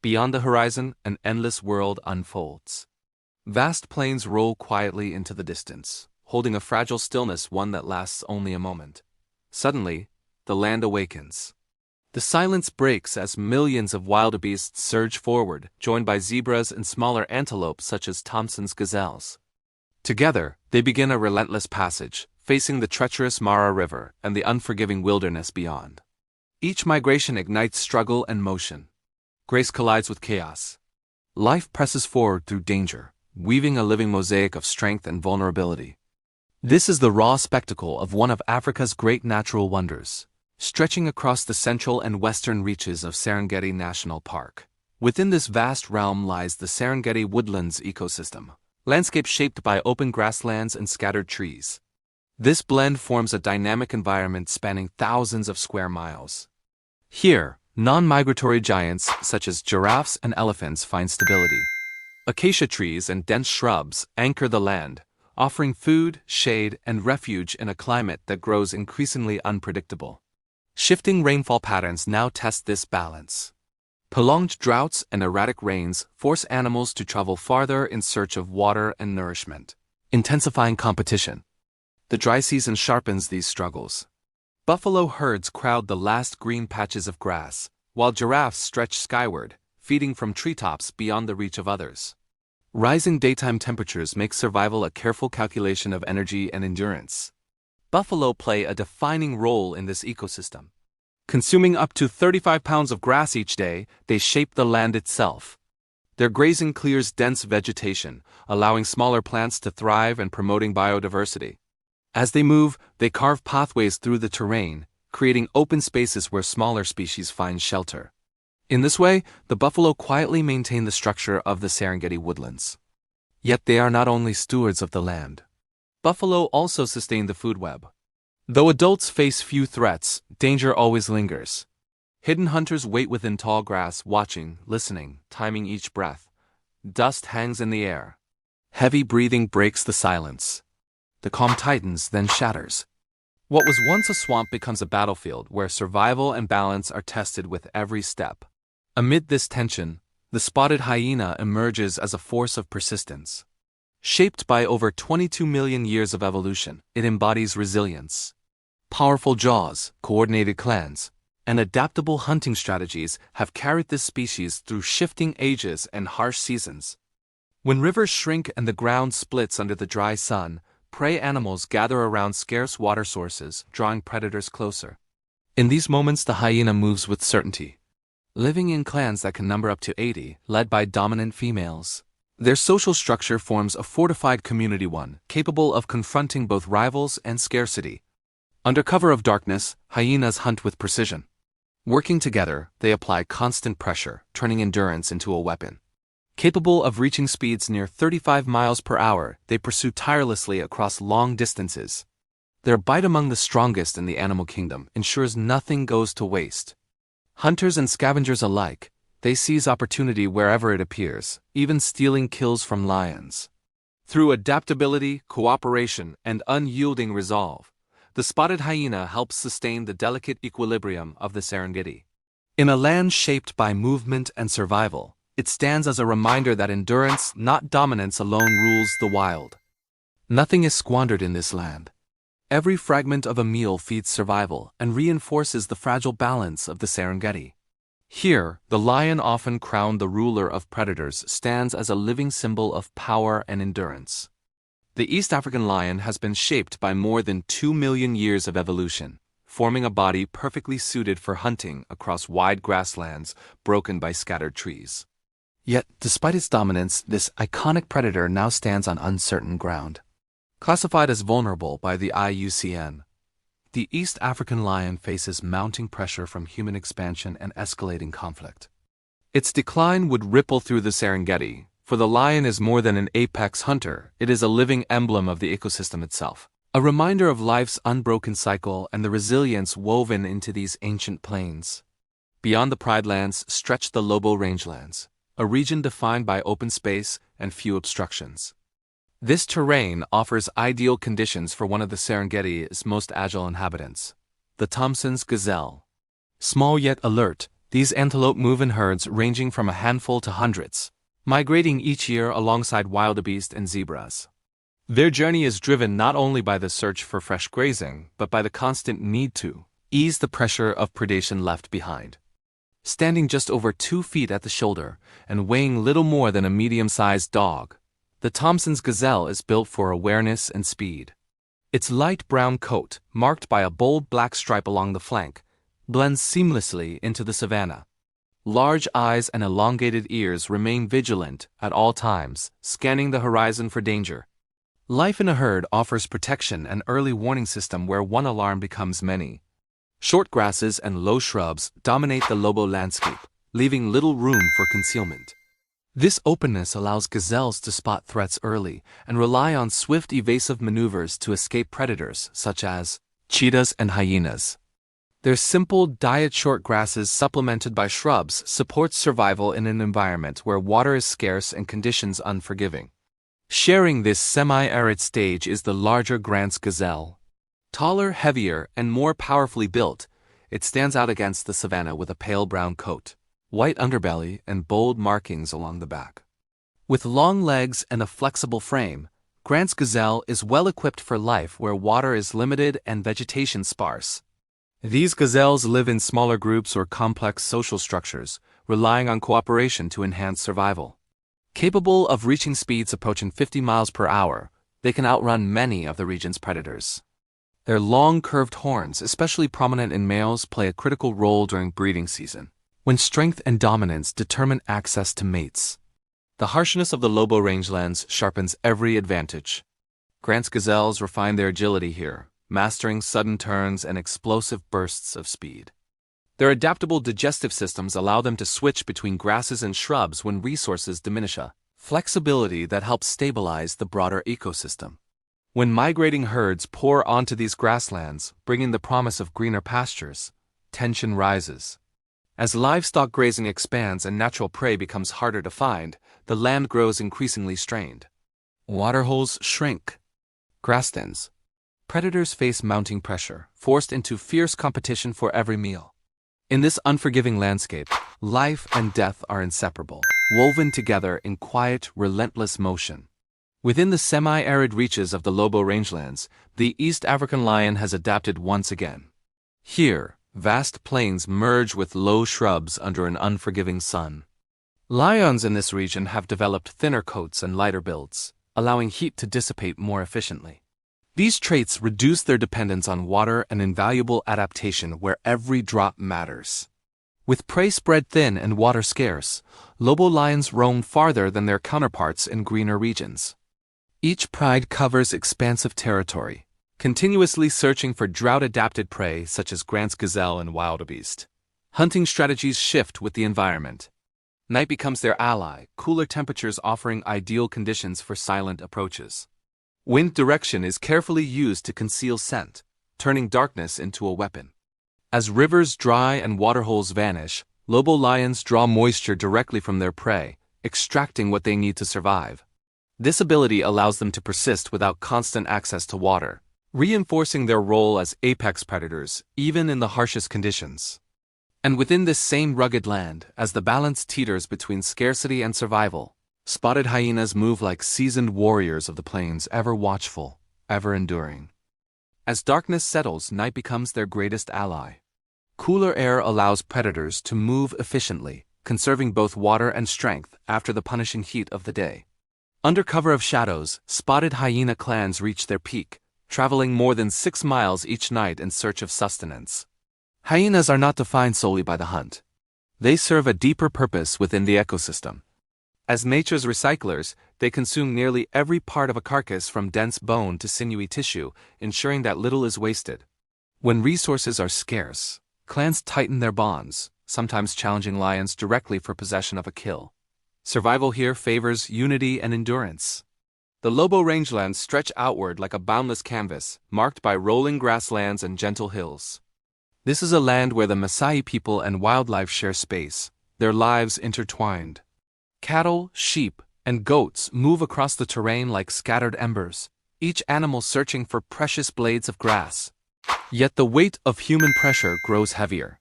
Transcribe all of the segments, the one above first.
Beyond the horizon, an endless world unfolds. Vast plains roll quietly into the distance, holding a fragile stillness, one that lasts only a moment. Suddenly, the land awakens. The silence breaks as millions of wildebeests surge forward, joined by zebras and smaller antelopes such as Thompson's gazelles. Together, they begin a relentless passage, facing the treacherous Mara River and the unforgiving wilderness beyond. Each migration ignites struggle and motion. Grace collides with chaos. Life presses forward through danger, weaving a living mosaic of strength and vulnerability. This is the raw spectacle of one of Africa's great natural wonders, stretching across the central and western reaches of Serengeti National Park. Within this vast realm lies the Serengeti woodlands ecosystem, landscape shaped by open grasslands and scattered trees. This blend forms a dynamic environment spanning thousands of square miles. Here, non-migratory giants such as giraffes and elephants find stability. Acacia trees and dense shrubs anchor the land, offering food, shade, and refuge in a climate that grows increasingly unpredictable. Shifting rainfall patterns now test this balance. Prolonged droughts and erratic rains force animals to travel farther in search of water and nourishment, intensifying competition. The dry season sharpens these struggles. Buffalo herds crowd the last green patches of grass, while giraffes stretch skyward, feeding from treetops beyond the reach of others. Rising daytime temperatures make survival a careful calculation of energy and endurance. Buffalo play a defining role in this ecosystem. Consuming up to 35 pounds of grass each day, they shape the land itself. Their grazing clears dense vegetation, allowing smaller plants to thrive and promoting biodiversity. As they move, they carve pathways through the terrain, creating open spaces where smaller species find shelter. In this way, the buffalo quietly maintain the structure of the Serengeti woodlands. Yet they are not only stewards of the land. Buffalo also sustain the food web. Though adults face few threats, danger always lingers. Hidden hunters wait within tall grass, watching, listening, timing each breath. Dust hangs in the air. Heavy breathing breaks the silence. The calm tightens, then shatters. What was once a swamp becomes a battlefield where survival and balance are tested with every step. Amid this tension, the spotted hyena emerges as a force of persistence. Shaped by over 22 million years of evolution, it embodies resilience. Powerful jaws, coordinated clans, and adaptable hunting strategies have carried this species through shifting ages and harsh seasons. When rivers shrink and the ground splits under the dry sun, prey animals gather around scarce water sources, drawing predators closer. In these moments, the hyena moves with certainty, living in clans that can number up to 80, led by dominant females. Their social structure forms a fortified community, one capable of confronting both rivals and scarcity. Under cover of darkness, hyenas hunt with precision. Working together, they apply constant pressure, turning endurance into a weapon. Capable of reaching speeds near 35 miles per hour, they pursue tirelessly across long distances. Their bite among the strongest in the animal kingdom ensures nothing goes to waste. Hunters and scavengers alike, they seize opportunity wherever it appears, even stealing kills from lions. Through adaptability, cooperation, and unyielding resolve, the spotted hyena helps sustain the delicate equilibrium of the Serengeti. In a land shaped by movement and survival, it stands as a reminder that endurance, not dominance alone, rules the wild. Nothing is squandered in this land. Every fragment of a meal feeds survival and reinforces the fragile balance of the Serengeti. Here, the lion, often crowned the ruler of predators, stands as a living symbol of power and endurance. The East African lion has been shaped by more than 2 million years of evolution, forming a body perfectly suited for hunting across wide grasslands broken by scattered trees. Yet, despite its dominance, this iconic predator now stands on uncertain ground. Classified as vulnerable by the IUCN, the East African lion faces mounting pressure from human expansion and escalating conflict. Its decline would ripple through the Serengeti, for the lion is more than an apex hunter, it is a living emblem of the ecosystem itself. A reminder of life's unbroken cycle and the resilience woven into these ancient plains. Beyond the Pride Lands stretch the Lobo Rangelands, a region defined by open space and few obstructions. This terrain offers ideal conditions for one of the Serengeti's most agile inhabitants, the Thompson's gazelle. Small yet alert, These antelope move in herds ranging from a handful to hundreds, migrating each year alongside wildebeest and zebras. Their journey is driven not only by the search for fresh grazing, but by the constant need to ease the pressure of predation left behind. Standing just over 2 feet at the shoulder and weighing little more than a medium-sized dog, the Thompson's gazelle is built for awareness and speed. Its light brown coat, marked by a bold black stripe along the flank, blends seamlessly into the savanna. Large eyes and elongated ears remain vigilant at all times, scanning the horizon for danger. Life in a herd offers protection and early warning system where one alarm becomes many. Short grasses and low shrubs dominate the Lobo landscape, leaving little room for concealment. This openness allows gazelles to spot threats early and rely on swift evasive maneuvers to escape predators such as cheetahs and hyenas. Their simple diet, short grasses supplemented by shrubs, supports survival in an environment where water is scarce and conditions unforgiving. Sharing this semi-arid stage is the larger Grant's gazelle. Taller, heavier, and more powerfully built, it stands out against the savanna with a pale brown coat, white underbelly, and bold markings along the back. With long legs and a flexible frame, Grant's gazelle is well equipped for life where water is limited and vegetation sparse. These gazelles live in smaller groups or complex social structures, relying on cooperation to enhance survival. Capable of reaching speeds approaching 50 miles per hour, they can outrun many of the region's predators. Their long curved horns, especially prominent in males, play a critical role during breeding season, when strength and dominance determine access to mates. The harshness of the Lobo rangelands sharpens every advantage. Grant's gazelles refine their agility here, mastering sudden turns and explosive bursts of speed. Their adaptable digestive systems allow them to switch between grasses and shrubs when resources diminish, a flexibility that helps stabilize the broader ecosystem. When migrating herds pour onto these grasslands, bringing the promise of greener pastures, tension rises. As livestock grazing expands and natural prey becomes harder to find, the land grows increasingly strained. Waterholes shrink. Grass thins. Predators face mounting pressure, forced into fierce competition for every meal. In this unforgiving landscape, life and death are inseparable, woven together in quiet, relentless motion. Within the semi-arid reaches of the Lobo rangelands, the East African lion has adapted once again. Here, vast plains merge with low shrubs under an unforgiving sun. Lions in this region have developed thinner coats and lighter builds, allowing heat to dissipate more efficiently. These traits reduce their dependence on water, an invaluable adaptation where every drop matters. With prey spread thin and water scarce, Lobo lions roam farther than their counterparts in greener regions. Each pride covers expansive territory, continuously searching for drought-adapted prey such as Grant's gazelle and wildebeest. Hunting strategies shift with the environment. Night becomes their ally, cooler temperatures offering ideal conditions for silent approaches. Wind direction is carefully used to conceal scent, turning darkness into a weapon. As rivers dry and waterholes vanish, Lobo lions draw moisture directly from their prey, extracting what they need to survive. This ability allows them to persist without constant access to water, reinforcing their role as apex predators, even in the harshest conditions. And within this same rugged land, as the balance teeters between scarcity and survival, spotted hyenas move like seasoned warriors of the plains, ever watchful, ever enduring. As darkness settles, night becomes their greatest ally. Cooler air allows predators to move efficiently, conserving both water and strength after the punishing heat of the day. Under cover of shadows, spotted hyena clans reach their peak, traveling more than 6 miles each night in search of sustenance. Hyenas are not defined solely by the hunt. They serve a deeper purpose within the ecosystem. As nature's recyclers, they consume nearly every part of a carcass from dense bone to sinewy tissue, ensuring that little is wasted. When resources are scarce, clans tighten their bonds, sometimes challenging lions directly for possession of a kill. Survival here favors unity and endurance. The Lobo rangelands stretch outward like a boundless canvas, marked by rolling grasslands and gentle hills. This is a land where the Maasai people and wildlife share space, their lives intertwined. Cattle, sheep, and goats move across the terrain like scattered embers, each animal searching for precious blades of grass. Yet the weight of human pressure grows heavier.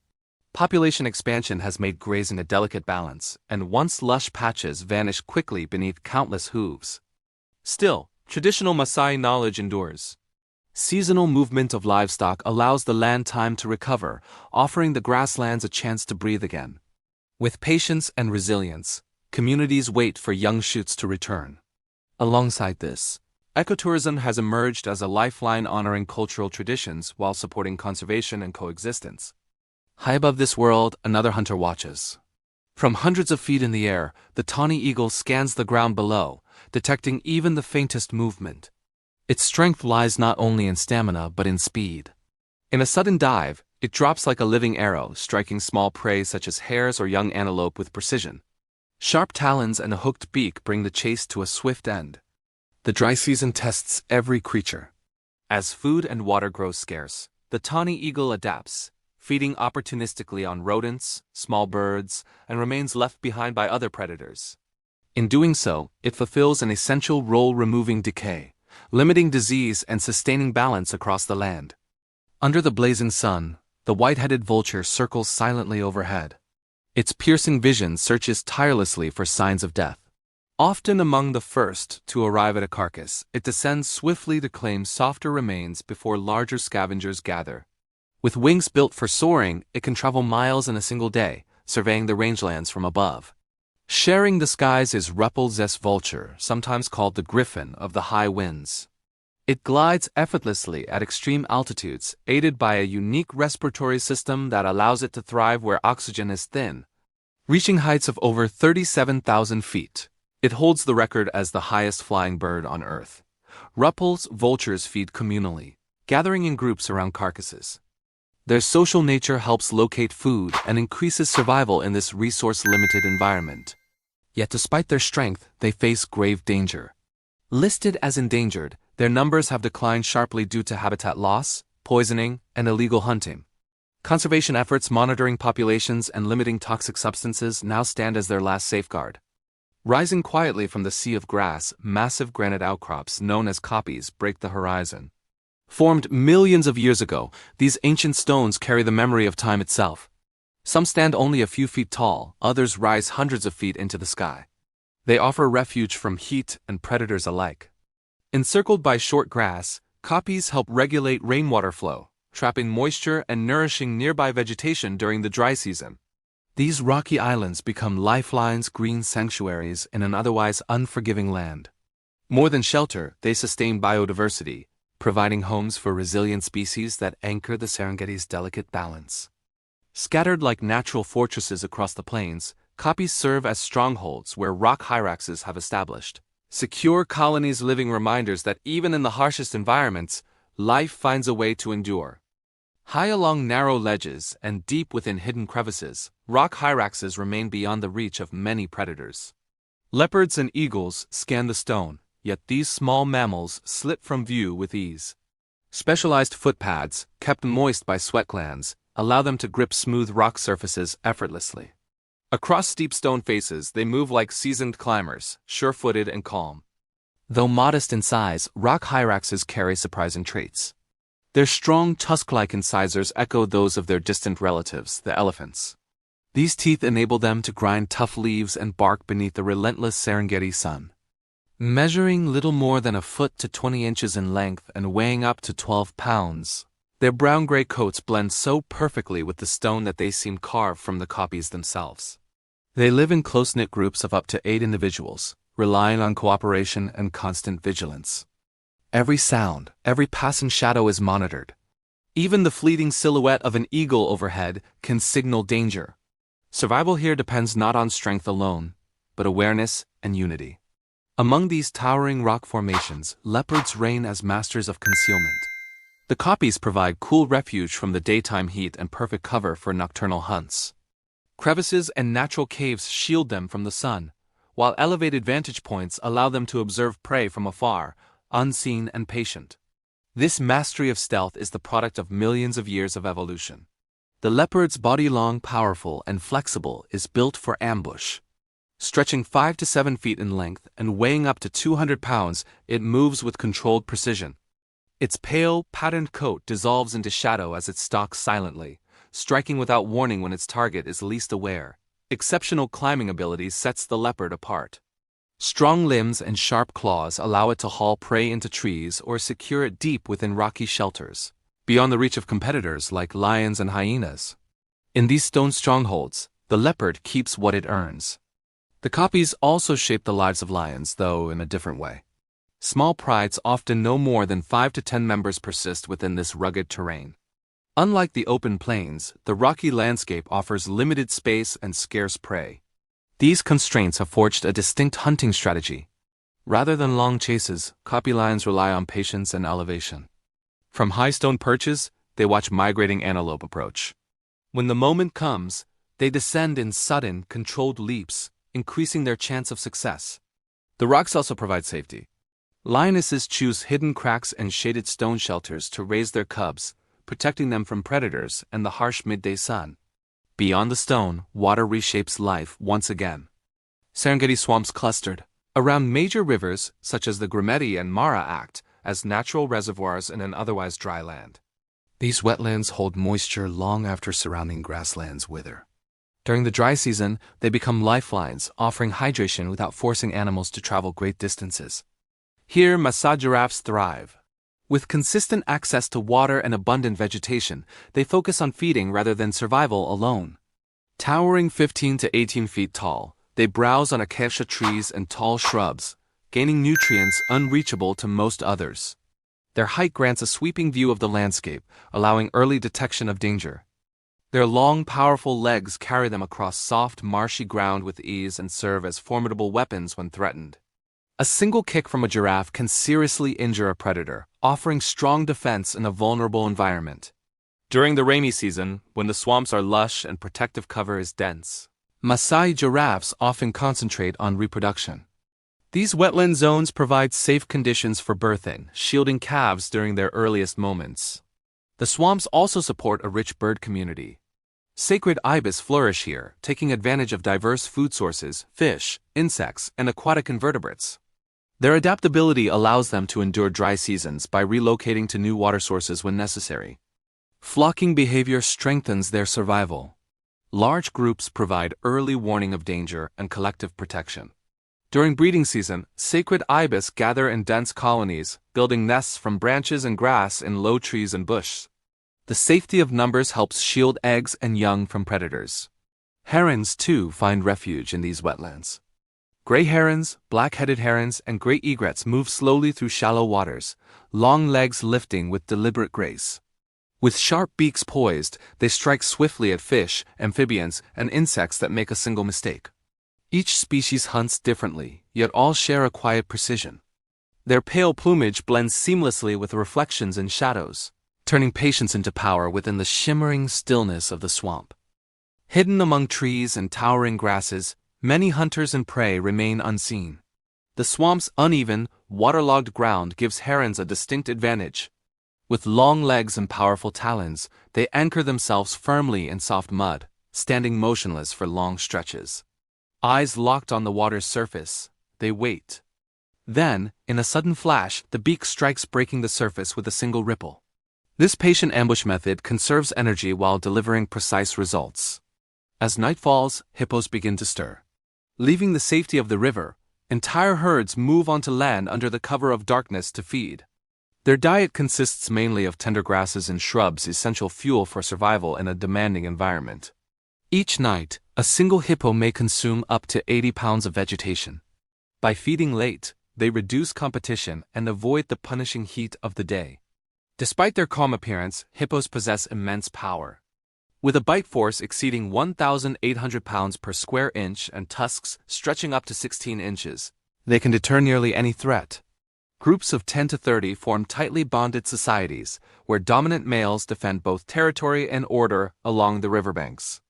Population expansion has made grazing a delicate balance, and once lush patches vanish quickly beneath countless hooves. Still, traditional Maasai knowledge endures. Seasonal movement of livestock allows the land time to recover, offering the grasslands a chance to breathe again. With patience and resilience, communities wait for young shoots to return. Alongside this, ecotourism has emerged as a lifeline honoring cultural traditions while supporting conservation and coexistence. High above this world, another hunter watches. From hundreds of feet in the air, the tawny eagle scans the ground below, detecting even the faintest movement. Its strength lies not only in stamina but in speed. In a sudden dive, it drops like a living arrow, striking small prey such as hares or young antelope with precision. Sharp talons and a hooked beak bring the chase to a swift end. The dry season tests every creature. As food and water grow scarce, the tawny eagle adapts, feeding opportunistically on rodents, small birds, and remains left behind by other predators. In doing so, it fulfills an essential role removing decay, limiting disease and sustaining balance across the land. Under the blazing sun, the white-headed vulture circles silently overhead. Its piercing vision searches tirelessly for signs of death. Often among the first to arrive at a carcass, it descends swiftly to claim softer remains before larger scavengers gather. With wings built for soaring, it can travel miles in a single day, surveying the rangelands from above. Sharing the skies is Relentlessly vulture, sometimes called the griffin of the high winds. It glides effortlessly at extreme altitudes, aided by a unique respiratory system that allows it to thrive where oxygen is thin. Reaching heights of over 37,000 feet, it holds the record as the highest flying bird on Earth. Relentless vultures feed communally, gathering in groups around carcasses. Their social nature helps locate food and increases survival in this resource-limited environment. Yet despite their strength, they face grave danger. Listed as endangered, their numbers have declined sharply due to habitat loss, poisoning, and illegal hunting. Conservation efforts monitoring populations and limiting toxic substances now stand as their last safeguard. Rising quietly from the sea of grass, massive granite outcrops known as kopjes break the horizon. Formed millions of years ago, these ancient stones carry the memory of time itself. Some stand only a few feet tall, others rise hundreds of feet into the sky. They offer refuge from heat and predators alike. Encircled by short grass, kopjes help regulate rainwater flow, trapping moisture and nourishing nearby vegetation during the dry season. These rocky islands become lifelines, green sanctuaries in an otherwise unforgiving land. More than shelter, they sustain biodiversity, providing homes for resilient species that anchor the Serengeti's delicate balance. Scattered like natural fortresses across the plains, kopjes serve as strongholds where rock hyraxes have established. Secure colonies living reminders that even in the harshest environments, life finds a way to endure. High along narrow ledges and deep within hidden crevices, rock hyraxes remain beyond the reach of many predators. Leopards and eagles scan the stone, yet these small mammals slip from view with ease. Specialized foot pads, kept moist by sweat glands, allow them to grip smooth rock surfaces effortlessly. Across steep stone faces, they move like seasoned climbers, sure-footed and calm. Though modest in size, rock hyraxes carry surprising traits. Their strong tusk-like incisors echo those of their distant relatives, the elephants. These teeth enable them to grind tough leaves and bark beneath the relentless Serengeti sun. Measuring little more than a foot to 20 inches in length and weighing up to 12 pounds, their brown-gray coats blend so perfectly with the stone that they seem carved from the kopjes themselves. They live in close-knit groups of up to 8 individuals, relying on cooperation and constant vigilance. Every sound, every passing shadow is monitored. Even the fleeting silhouette of an eagle overhead can signal danger. Survival here depends not on strength alone, but awareness and unity. Among these towering rock formations, leopards reign as masters of concealment. The kopjes provide cool refuge from the daytime heat and perfect cover for nocturnal hunts. Crevices and natural caves shield them from the sun, while elevated vantage points allow them to observe prey from afar, unseen and patient. This mastery of stealth is the product of millions of years of evolution. The leopard's body long, powerful, and flexible is built for ambush. Stretching 5 to 7 feet in length and weighing up to 200 pounds, it moves with controlled precision. Its pale, patterned coat dissolves into shadow as it stalks silently, striking without warning when its target is least aware. Exceptional climbing ability sets the leopard apart. Strong limbs and sharp claws allow it to haul prey into trees or secure it deep within rocky shelters, beyond the reach of competitors like lions and hyenas. In these stone strongholds, the leopard keeps what it earns. The copies also shape the lives of lions, though in a different way. Small prides, often no more than 5 to 10 members, persist within this rugged terrain. Unlike the open plains, the rocky landscape offers limited space and scarce prey. These constraints have forged a distinct hunting strategy. Rather than long chases, copy lions rely on patience and elevation. From high stone perches, they watch migrating antelope approach. When the moment comes, they descend in sudden, controlled leaps, increasing their chance of success. The rocks also provide safety. Lionesses choose hidden cracks and shaded stone shelters to raise their cubs, protecting them from predators and the harsh midday sun. Beyond the stone, water reshapes life once again. Serengeti swamps clustered around major rivers such as the Grumeti and Mara act as natural reservoirs in an otherwise dry land. These wetlands hold moisture long after surrounding grasslands wither. During the dry season, they become lifelines, offering hydration without forcing animals to travel great distances. Here, Maasai giraffes thrive. With consistent access to water and abundant vegetation, they focus on feeding rather than survival alone. Towering 15 to 18 feet tall, they browse on acacia trees and tall shrubs, gaining nutrients unreachable to most others. Their height grants a sweeping view of the landscape, allowing early detection of danger. Their long, powerful legs carry them across soft, marshy ground with ease and serve as formidable weapons when threatened. A single kick from a giraffe can seriously injure a predator, offering strong defense in a vulnerable environment. During the rainy season, when the swamps are lush and protective cover is dense, Maasai giraffes often concentrate on reproduction. These wetland zones provide safe conditions for birthing, shielding calves during their earliest moments. The swamps also support a rich bird community. Sacred ibis flourish here, taking advantage of diverse food sources, fish, insects, and aquatic invertebrates. Their adaptability allows them to endure dry seasons by relocating to new water sources when necessary. Flocking behavior strengthens their survival. Large groups provide early warning of danger and collective protection. During breeding season, sacred ibis gather in dense colonies, building nests from branches and grass in low trees and bush. The safety of numbers helps shield eggs and young from predators. Herons, too, find refuge in these wetlands. Gray herons, black-headed herons, and gray egrets move slowly through shallow waters, long legs lifting with deliberate grace. With sharp beaks poised, they strike swiftly at fish, amphibians, and insects that make a single mistake. Each species hunts differently, yet all share a quiet precision. Their pale plumage blends seamlessly with reflections and shadows, turning patience into power within the shimmering stillness of the swamp. Hidden among trees and towering grasses, many hunters and prey remain unseen. The swamp's uneven, waterlogged ground gives herons a distinct advantage. With long legs and powerful talons, they anchor themselves firmly in soft mud, standing motionless for long stretches. Eyes locked on the water's surface, they wait. Then, in a sudden flash, the beak strikes, breaking the surface with a single ripple. This patient ambush method conserves energy while delivering precise results. As night falls, hippos begin to stir. Leaving the safety of the river, entire herds move onto land under the cover of darkness to feed. Their diet consists mainly of tender grasses and shrubs, essential fuel for survival in a demanding environment. Each night, a single hippo may consume up to 80 pounds of vegetation. By feeding late, they reduce competition and avoid the punishing heat of the day. Despite their calm appearance, hippos possess immense power. With a bite force exceeding 1,800 pounds per square inch and tusks stretching up to 16 inches, they can deter nearly any threat. Groups of 10 to 30 form tightly bonded societies, where dominant males defend both territory and order along the riverbanks.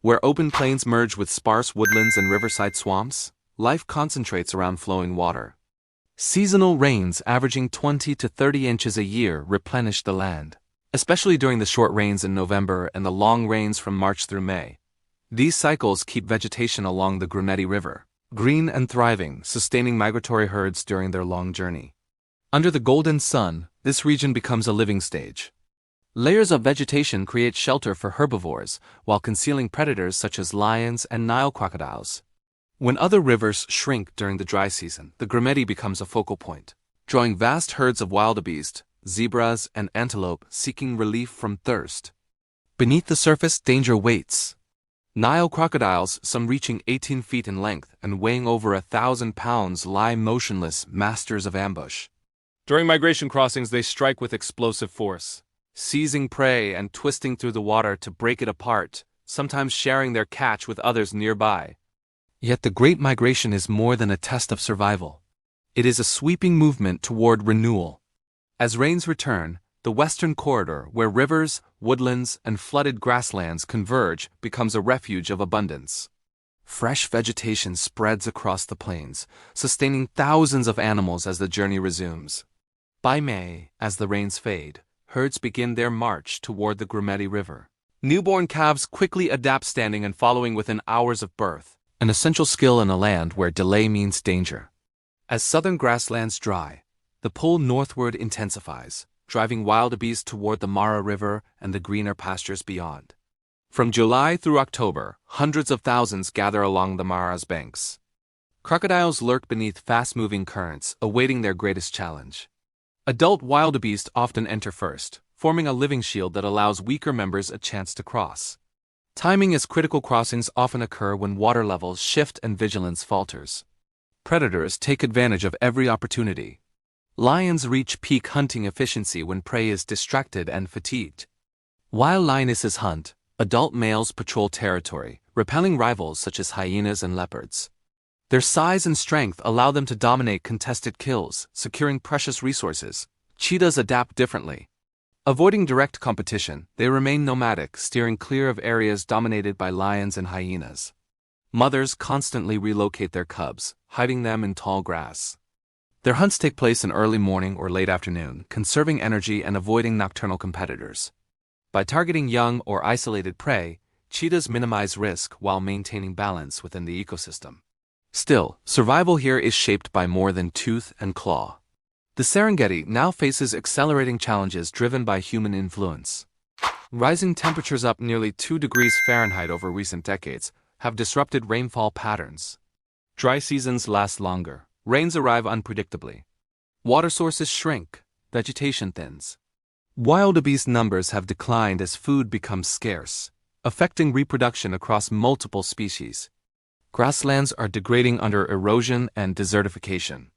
Where open plains merge with sparse woodlands and riverside swamps, life concentrates around flowing water. Seasonal rains averaging 20 to 30 inches a year replenish the land, especially during the short rains in November and the long rains from March through May. These cycles keep vegetation along the Grumeti River green and thriving, sustaining migratory herds during their long journey. Under the golden sun, this region becomes a living stage. Layers of vegetation create shelter for herbivores, while concealing predators such as lions and Nile crocodiles. When other rivers shrink during the dry season, the Serengeti becomes a focal point, drawing vast herds of wildebeest, zebras, and antelope seeking relief from thirst. Beneath the surface, danger waits. Nile crocodiles, some reaching 18 feet in length and weighing over 1,000 pounds, lie motionless, masters of ambush. During migration crossings, they strike with explosive force, seizing prey and twisting through the water to break it apart, sometimes sharing their catch with others nearby. Yet the Great Migration is more than a test of survival. It is a sweeping movement toward renewal. As rains return, the western corridor, where rivers, woodlands, and flooded grasslands converge, becomes a refuge of abundance. Fresh vegetation spreads across the plains, sustaining thousands of animals as the journey resumes. By May, as the rains fade, herds begin their march toward the Serengeti River. Newborn calves quickly adapt standing and following within hours of birth, an essential skill in a land where delay means danger. As southern grasslands dry, the pull northward intensifies, driving wildebeest toward the Mara River and the greener pastures beyond. From July through October, hundreds of thousands gather along the Mara's banks. Crocodiles lurk beneath fast-moving currents, awaiting their greatest challenge. Adult wildebeest often enter first, forming a living shield that allows weaker members a chance to cross. Timing is critical. Crossings often occur when water levels shift and vigilance falters. Predators take advantage of every opportunity. Lions reach peak hunting efficiency when prey is distracted and fatigued. While lionesses hunt, adult males patrol territory, repelling rivals such as hyenas and leopards. Their size and strength allow them to dominate contested kills, securing precious resources. Cheetahs adapt differently. Avoiding direct competition, they remain nomadic, steering clear of areas dominated by lions and hyenas. Mothers constantly relocate their cubs, hiding them in tall grass. Their hunts take place in early morning or late afternoon, conserving energy and avoiding nocturnal competitors. By targeting young or isolated prey, cheetahs minimize risk while maintaining balance within the ecosystem. Still, survival here is shaped by more than tooth and claw. The Serengeti now faces accelerating challenges driven by human influence. Rising temperatures up nearly 2 degrees Fahrenheit over recent decades have disrupted rainfall patterns. Dry seasons last longer. Rains arrive unpredictably. Water sources shrink, vegetation thins. Wildebeest numbers have declined as food becomes scarce, affecting reproduction across multiple species. Grasslands are degrading under erosion and desertification.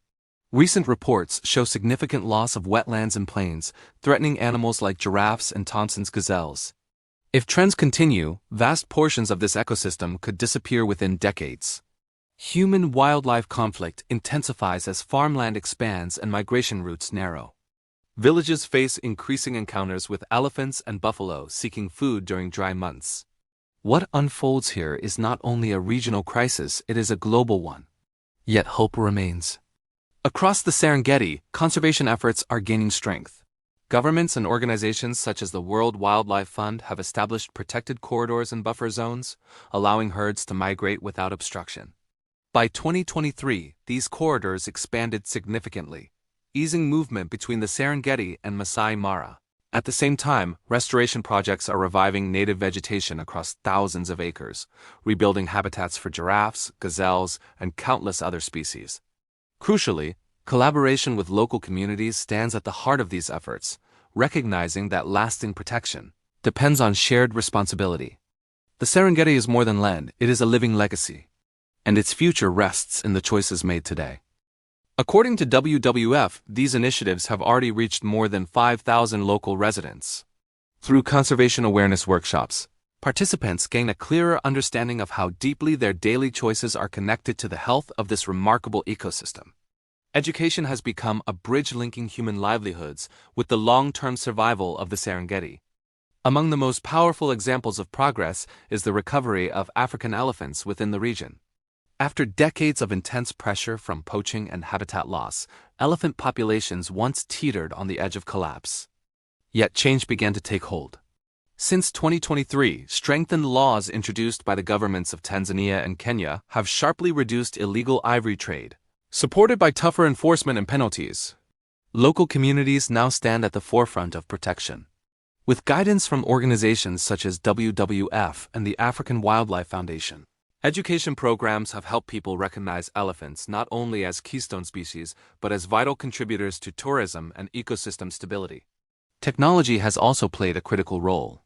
Recent reports show significant loss of wetlands and plains, threatening animals like giraffes and Thomson's gazelles. If trends continue, vast portions of this ecosystem could disappear within decades. Human-wildlife conflict intensifies as farmland expands and migration routes narrow. Villages face increasing encounters with elephants and buffalo seeking food during dry months. What unfolds here is not only a regional crisis, it is a global one. Yet hope remains. Across the Serengeti, conservation efforts are gaining strength. Governments and organizations such as the World Wildlife Fund have established protected corridors and buffer zones, allowing herds to migrate without obstruction. By 2023, these corridors expanded significantly, easing movement between the Serengeti and Masai Mara. At the same time, restoration projects are reviving native vegetation across thousands of acres, rebuilding habitats for giraffes, gazelles, and countless other species. Crucially, collaboration with local communities stands at the heart of these efforts, recognizing that lasting protection depends on shared responsibility. The Serengeti is more than land, it is a living legacy, and its future rests in the choices made today. According to WWF, these initiatives have already reached more than 5,000 local residents. Through conservation awareness workshops, participants gain a clearer understanding of how deeply their daily choices are connected to the health of this remarkable ecosystem. Education has become a bridge linking human livelihoods with the long-term survival of the Serengeti. Among the most powerful examples of progress is the recovery of African elephants within the region. After decades of intense pressure from poaching and habitat loss, elephant populations once teetered on the edge of collapse. Yet change began to take hold. Since 2023, strengthened laws introduced by the governments of Tanzania and Kenya have sharply reduced illegal ivory trade. Supported by tougher enforcement and penalties, local communities now stand at the forefront of protection. with guidance from organizations such as WWF and the African Wildlife Foundation. Education programs have helped people recognize elephants not only as keystone species, but as vital contributors to tourism and ecosystem stability. Technology has also played a critical role.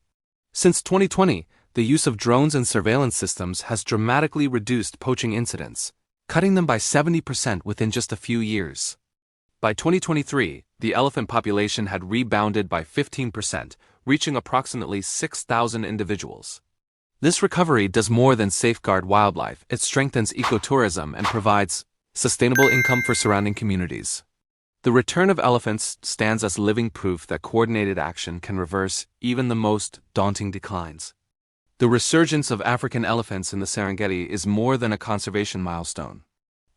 Since 2020, the use of drones and surveillance systems has dramatically reduced poaching incidents, cutting them by 70% within just a few years. By 2023, the elephant population had rebounded by 15%, reaching approximately 6,000 individuals. This recovery does more than safeguard wildlife, it strengthens ecotourism and provides sustainable income for surrounding communities. The return of elephants stands as living proof that coordinated action can reverse even the most daunting declines. The resurgence of African elephants in the Serengeti is more than a conservation milestone.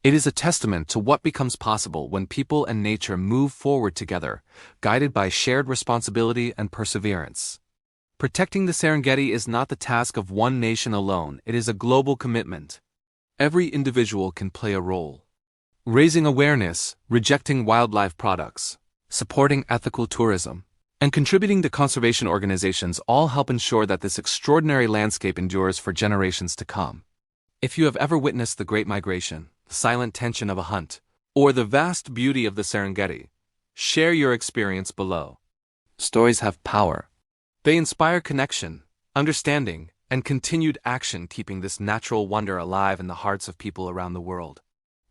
It is a testament to what becomes possible when people and nature move forward together, guided by shared responsibility and perseverance. Protecting the Serengeti is not the task of one nation alone, it is a global commitment. Every individual can play a role. Raising awareness, rejecting wildlife products, supporting ethical tourism, and contributing to conservation organizations all help ensure that this extraordinary landscape endures for generations to come. If you have ever witnessed the Great Migration, the silent tension of a hunt, or the vast beauty of the Serengeti, share your experience below. Stories have power. They inspire connection, understanding, and continued action, keeping this natural wonder alive in the hearts of people around the world.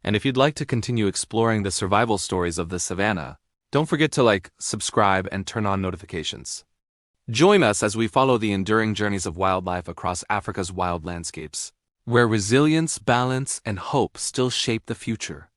And if you'd like to continue exploring the survival stories of the Savanna, don't forget to like, subscribe, and turn on notifications. Join us as we follow the enduring journeys of wildlife across Africa's wild landscapes, where resilience, balance, and hope still shape the future.